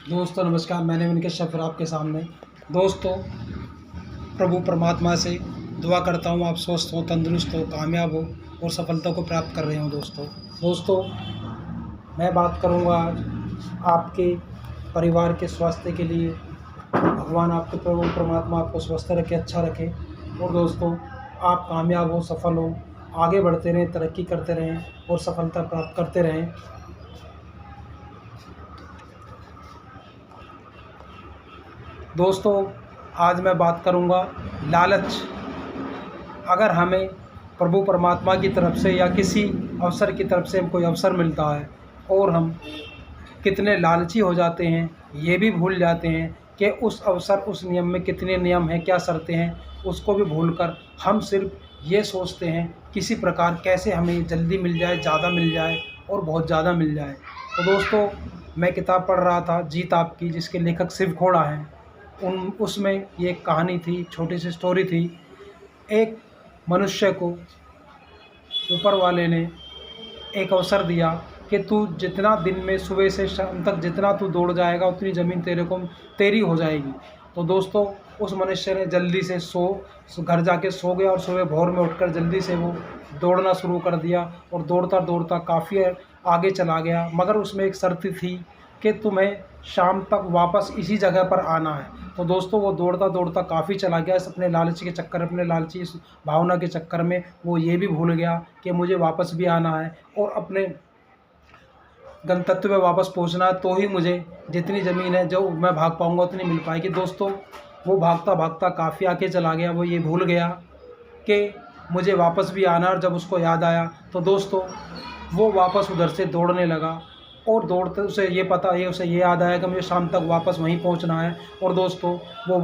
दोस्तों नमस्कार, मैंने उनके शफर आपके सामने। दोस्तों, प्रभु परमात्मा से दुआ करता हूँ आप स्वस्थ हो, तंदुरुस्त हो, कामयाब हो और सफलता को प्राप्त कर रहे हो। दोस्तों मैं बात करूँगा आज आपके परिवार के स्वास्थ्य के लिए। भगवान आपके प्रभु परमात्मा आपको स्वस्थ रखे, अच्छा रखे और दोस्तों आप कामयाब हो, सफल हो, आगे बढ़ते रहें, तरक्की करते रहें और सफलता प्राप्त करते रहें। दोस्तों आज मैं बात करूंगा लालच। अगर हमें प्रभु परमात्मा की तरफ से या किसी अवसर की तरफ से कोई अवसर मिलता है और हम कितने लालची हो जाते हैं, ये भी भूल जाते हैं कि उस अवसर, उस नियम में कितने नियम हैं, क्या शर्तें हैं, उसको भी भूलकर हम सिर्फ ये सोचते हैं किसी प्रकार कैसे हमें जल्दी मिल जाए, ज़्यादा मिल जाए और बहुत ज़्यादा मिल जाए। तो दोस्तों मैं किताब पढ़ रहा था जीत आपकी, जिसके लेखक शिव खोड़ा हैं। उसमें ये एक कहानी थी, छोटी सी स्टोरी थी। एक मनुष्य को ऊपर वाले ने एक अवसर दिया कि तू जितना दिन में सुबह से शाम तक जितना तू दौड़ जाएगा उतनी ज़मीन तेरी हो जाएगी। तो दोस्तों उस मनुष्य ने जल्दी से घर जाके सो गया और सुबह भोर में उठकर जल्दी से वो दौड़ना शुरू कर दिया और दौड़ता दौड़ता काफ़ी आगे चला गया। मगर उसमें एक शर्त थी कि तुम्हें शाम तक वापस इसी जगह पर आना है। तो दोस्तों वो दौड़ता दौड़ता काफ़ी चला गया। इस अपने लालच के चक्कर, अपने लालची इस भावना के चक्कर में वो ये भी भूल गया कि मुझे वापस भी आना है और अपने गंतव्य पे वापस पहुंचना है, तो ही मुझे जितनी ज़मीन है जो मैं भाग पाऊंगा उतनी मिल पाएगी। दोस्तों वो भागता भागता काफ़ी आगे चला गया। वो ये भूल गया कि मुझे वापस भी आना। और जब उसको याद आया तो दोस्तों वो वापस उधर से दौड़ने लगा और दौड़ते उसे ये याद आया कि मुझे शाम तक वापस वहीं पहुंचना है। और दोस्तों वो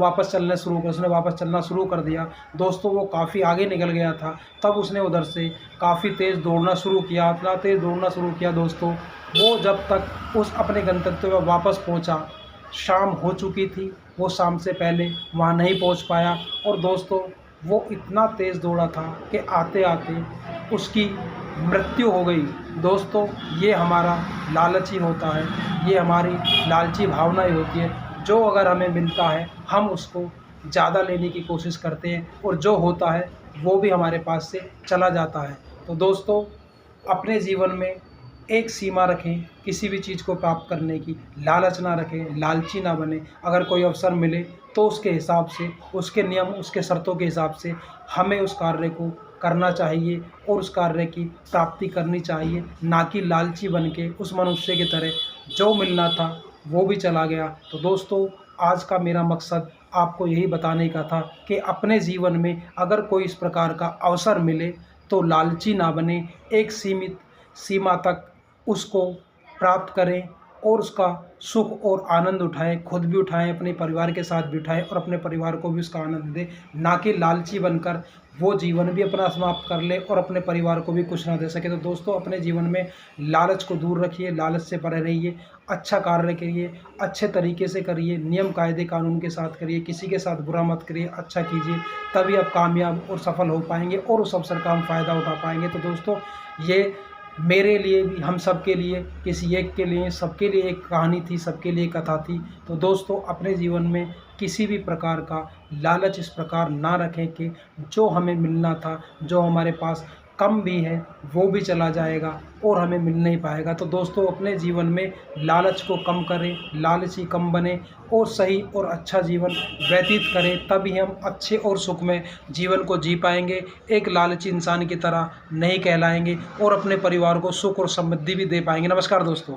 उसने वापस चलना शुरू कर दिया। दोस्तों वो काफ़ी आगे निकल गया था। तब उसने उधर से काफ़ी तेज़ दौड़ना शुरू किया, इतना तेज़ दौड़ना शुरू किया दोस्तों, वो जब तक उस अपने गंतव्य पर वापस पहुंचा शाम हो चुकी थी। वो शाम से पहले वहाँ नहीं पहुँच पाया। और दोस्तों वो इतना तेज़ दौड़ा था कि आते आते उसकी मृत्यु हो गई। दोस्तों ये हमारा लालच ही होता है, ये हमारी लालची भावना ही होती है। जो अगर हमें मिलता है हम उसको ज़्यादा लेने की कोशिश करते हैं और जो होता है वो भी हमारे पास से चला जाता है। तो दोस्तों अपने जीवन में एक सीमा रखें, किसी भी चीज़ को प्राप्त करने की लालच ना रखें, लालची ना बने। अगर कोई अवसर मिले तो उसके हिसाब से, उसके नियम, उसके शर्तों के हिसाब से हमें उस कार्य को करना चाहिए और उस कार्य की प्राप्ति करनी चाहिए, ना कि लालची बन के उस मनुष्य की तरह जो मिलना था वो भी चला गया। तो दोस्तों आज का मेरा मकसद आपको यही बताने का था कि अपने जीवन में अगर कोई इस प्रकार का अवसर मिले तो लालची ना बने, एक सीमित सीमा तक उसको प्राप्त करें और उसका सुख और आनंद उठाएं, खुद भी उठाएं, अपने परिवार के साथ भी उठाएं और अपने परिवार को भी उसका आनंद दें, ना कि लालची बनकर वो जीवन भी अपना समाप्त कर ले और अपने परिवार को भी कुछ ना दे सके। तो दोस्तों अपने जीवन में लालच को दूर रखिए, लालच से परे रहिए, अच्छा कार्य करिए, अच्छे तरीके से करिए, नियम कायदे कानून के साथ करिए, किसी के साथ बुरा मत करिए, अच्छा कीजिए, तभी आप कामयाब और सफल हो पाएंगे और उस अवसर का हम फ़ायदा उठा पाएंगे। तो दोस्तों ये मेरे लिए भी, हम सबके लिए, किसी एक के लिए, सबके लिए एक कहानी थी, सबके लिए कथा थी। तो दोस्तों अपने जीवन में किसी भी प्रकार का लालच इस प्रकार ना रखें कि जो हमें मिलना था, जो हमारे पास कम भी है वो भी चला जाएगा और हमें मिल नहीं पाएगा। तो दोस्तों अपने जीवन में लालच को कम करें, लालची कम बने और सही और अच्छा जीवन व्यतीत करें, तभी हम अच्छे और सुखमय जीवन को जी पाएंगे, एक लालची इंसान की तरह नहीं कहलाएंगे और अपने परिवार को सुख और समृद्धि भी दे पाएंगे। नमस्कार दोस्तों।